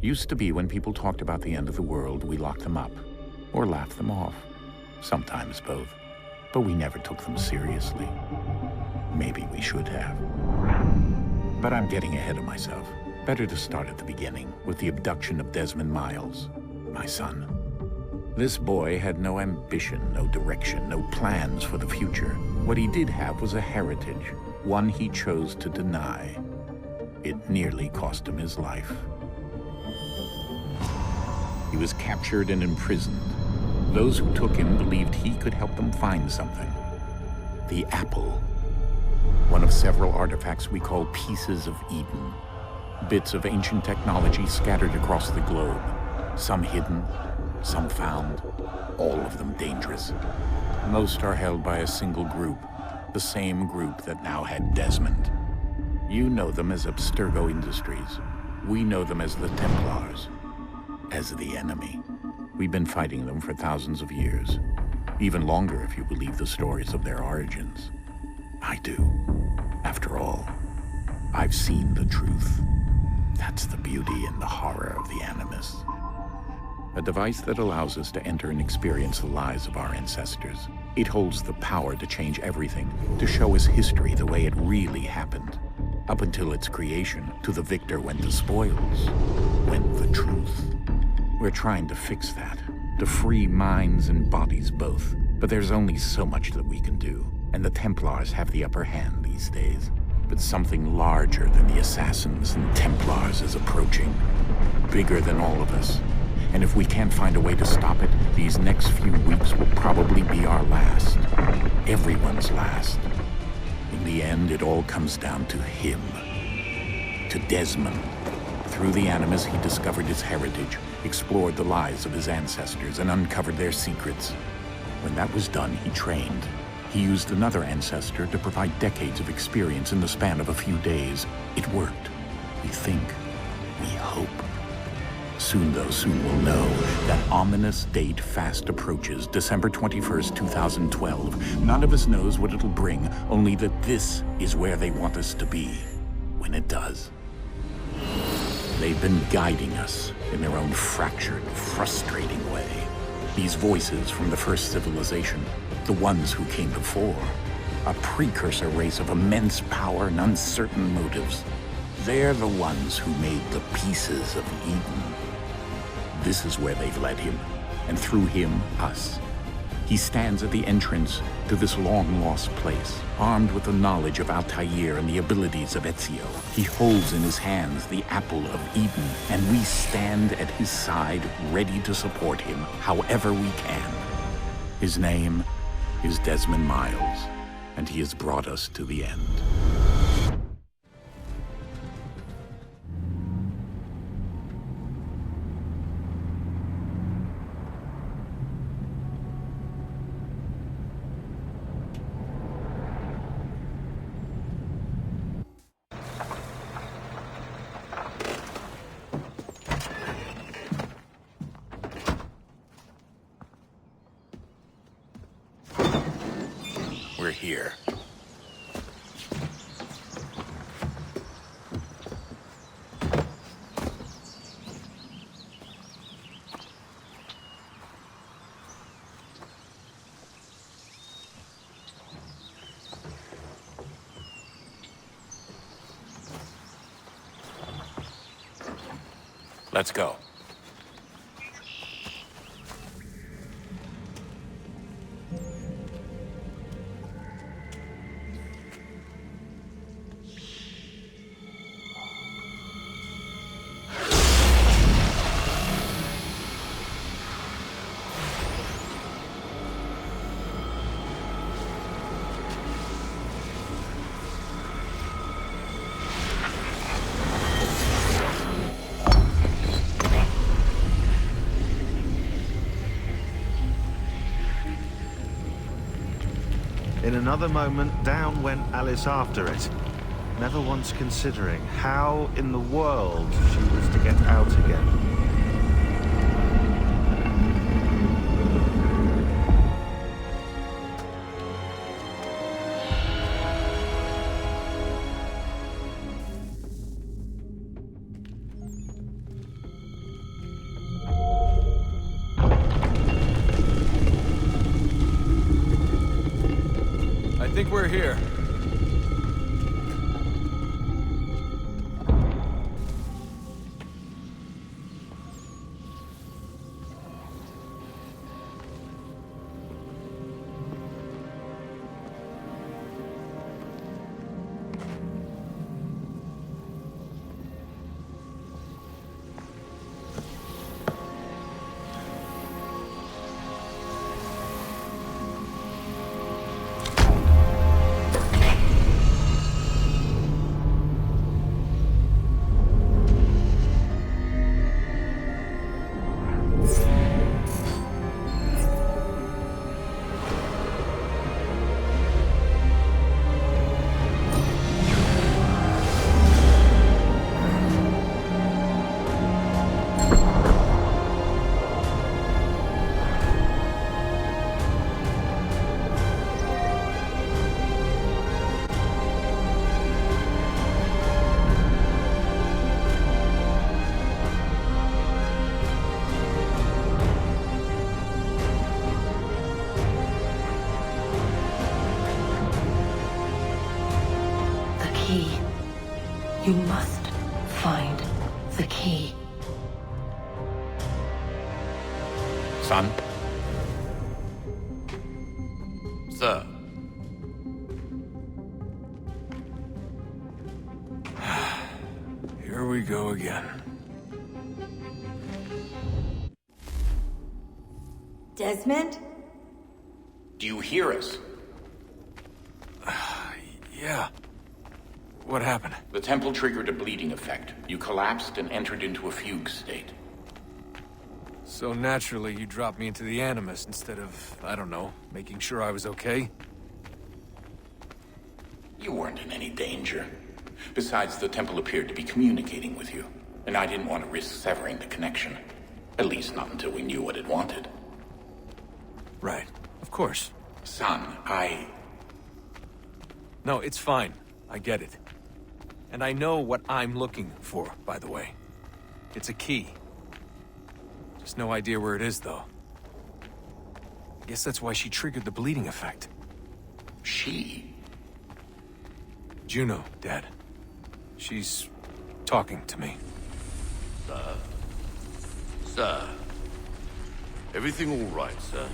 Used to be when people talked about the end of the world, we locked them up or laughed them off. Sometimes both. But we never took them seriously. Maybe we should have. But I'm getting ahead of myself. Better to start at the beginning, with the abduction of Desmond Miles, my son. This boy had no ambition, no direction, no plans for the future. What he did have was a heritage, one he chose to deny. It nearly cost him his life. He was captured and imprisoned. Those who took him believed he could help them find something. The apple. One of several artifacts we call pieces of Eden. Bits of ancient technology scattered across the globe. Some hidden, some found, all of them dangerous. Most are held by a single group, the same group that now had Desmond. You know them as Abstergo Industries. We know them as the Templars, as the enemy. We've been fighting them for thousands of years, even longer if you believe the stories of their origins. I do. After all, I've seen the truth. That's the beauty and the horror of the Animus. A device that allows us to enter and experience the lives of our ancestors. It holds the power to change everything, to show us history the way it really happened. Up until its creation, to the victor went the spoils, went the truth. We're trying to fix that, to free minds and bodies both. But there's only so much that we can do, and the Templars have the upper hand these days. But something larger than the Assassins and Templars is approaching, bigger than all of us. And if we can't find a way to stop it, these next few weeks will probably be our last. Everyone's last. In the end, it all comes down to him. To Desmond. Through the Animus, he discovered his heritage, explored the lives of his ancestors, and uncovered their secrets. When that was done, he trained. He used another ancestor to provide decades of experience in the span of a few days. It worked. We think. We hope. Soon, though, soon we'll know. That ominous date fast approaches, December 21st, 2012. None of us knows what it'll bring, only that this is where they want us to be, when it does. They've been guiding us in their own fractured, frustrating way. These voices from the first civilization, the ones who came before, a precursor race of immense power and uncertain motives. They're the ones who made the pieces of Eden. This is where they've led him, and through him, us. He stands at the entrance to this long-lost place, armed with the knowledge of Altair and the abilities of Ezio. He holds in his hands the apple of Eden, and we stand at his side, ready to support him however we can. His name is Desmond Miles, and he has brought us to the end. We're here. Let's go. In another moment, down went Alice after it, never once considering how in the world she was to get out again. think we're here. You must find the key. Son? Sir. Here we go again. Desmond? Do you hear us? Yeah. What happened? The temple triggered a bleeding effect. You collapsed and entered into a fugue state. So naturally, you dropped me into the Animus instead of, I don't know, making sure I was okay? You weren't in any danger. Besides, the temple appeared to be communicating with you, and I didn't want to risk severing the connection. At least not until we knew what it wanted. Right. Of course. Son, No, it's fine. I get it. And I know what I'm looking for, by the way. It's a key. Just no idea where it is, though. I guess that's why she triggered the bleeding effect. She? Juno, Dad. She's talking to me. Sir. Everything all right, sir?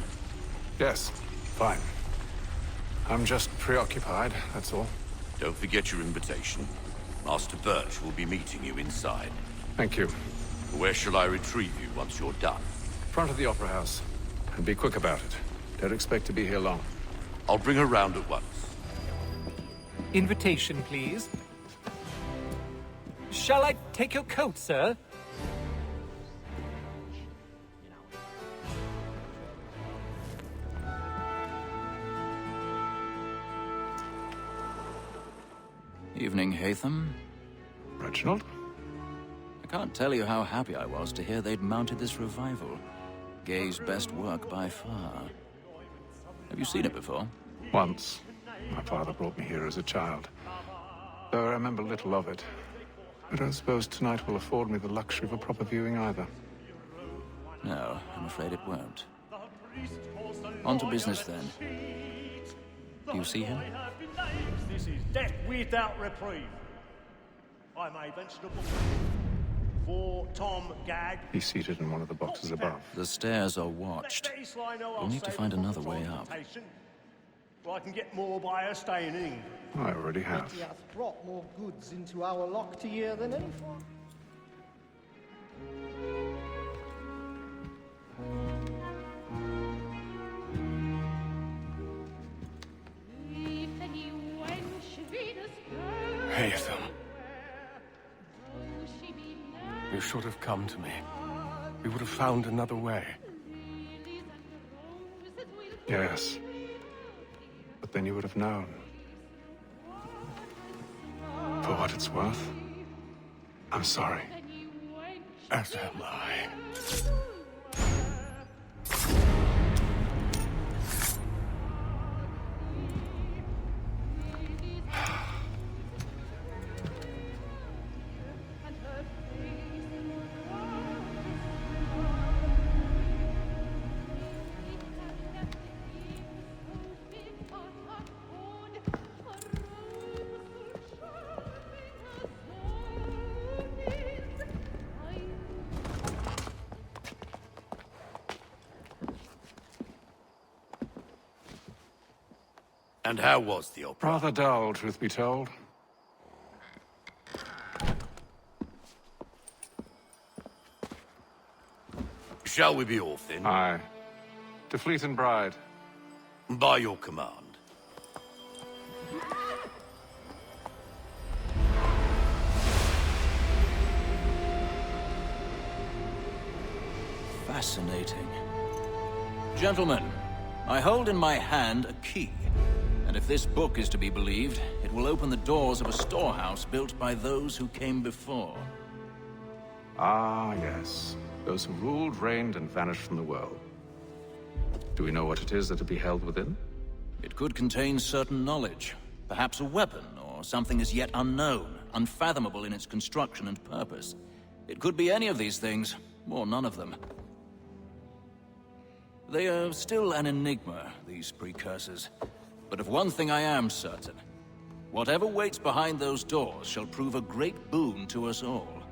Yes, fine. I'm just preoccupied, that's all. Don't forget your invitation. Master Birch will be meeting you inside. Thank you. Where shall I retrieve you once you're done? Front of the Opera House. And be quick about it. Don't expect to be here long. I'll bring her round at once. Invitation, please. Shall I take your coat, sir? Evening, Hatham. Reginald? I can't tell you how happy I was to hear they'd mounted this revival. Gay's best work by far. Have you seen it before? Once. My father brought me here as a child. Though I remember little of it. I don't suppose tonight will afford me the luxury of a proper viewing either. No, I'm afraid it won't. On to business, then. Do you see him? This is death without reprieve. I may venture to book for Tom Gag. He's seated in one of the boxes above. The stairs are watched. We'll need to find another way up. Well, I can get more by her staying in. I already have. He hath brought more goods into our lock to year than any foreign. Hatham. You should have come to me. We would have found another way. Yes. But then you would have known. For what it's worth, I'm sorry. As am I. And how was the opera? Rather dull, truth be told. Shall we be off then? Aye. To Fleet and Bride. By your command. Fascinating. Gentlemen, I hold in my hand a key. And if this book is to be believed, it will open the doors of a storehouse built by those who came before. Ah, yes. Those who ruled, reigned, and vanished from the world. Do we know what it is that will be held within? It could contain certain knowledge. Perhaps a weapon, or something as yet unknown, unfathomable in its construction and purpose. It could be any of these things, or none of them. They are still an enigma, these precursors. But of one thing I am certain. Whatever waits behind those doors shall prove a great boon to us all.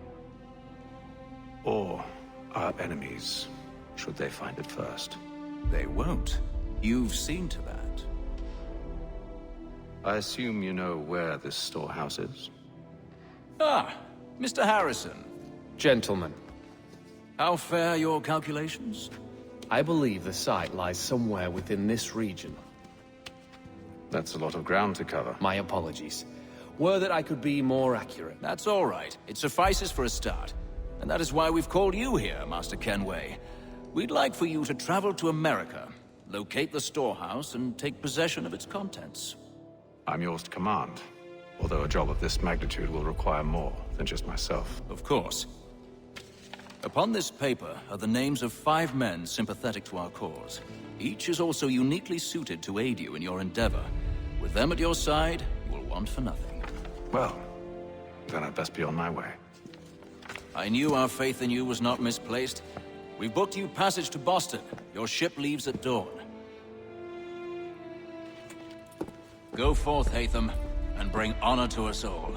Or our enemies, should they find it first. They won't. You've seen to that. I assume you know where this storehouse is? Ah, Mr. Harrison. Gentlemen, How fare your calculations? I believe the site lies somewhere within this region. That's a lot of ground to cover. My apologies. Were that I could be more accurate. That's all right. It suffices for a start. And that is why we've called you here, Master Kenway. We'd like for you to travel to America, locate the storehouse, and take possession of its contents. I'm yours to command, although a job of this magnitude will require more than just myself. Of course. Upon this paper are the names of 5 men sympathetic to our cause. Each is also uniquely suited to aid you in your endeavor. With them at your side, you will want for nothing. Well, then I'd best be on my way. I knew our faith in you was not misplaced. We've booked you passage to Boston. Your ship leaves at dawn. Go forth, Hatham, and bring honor to us all.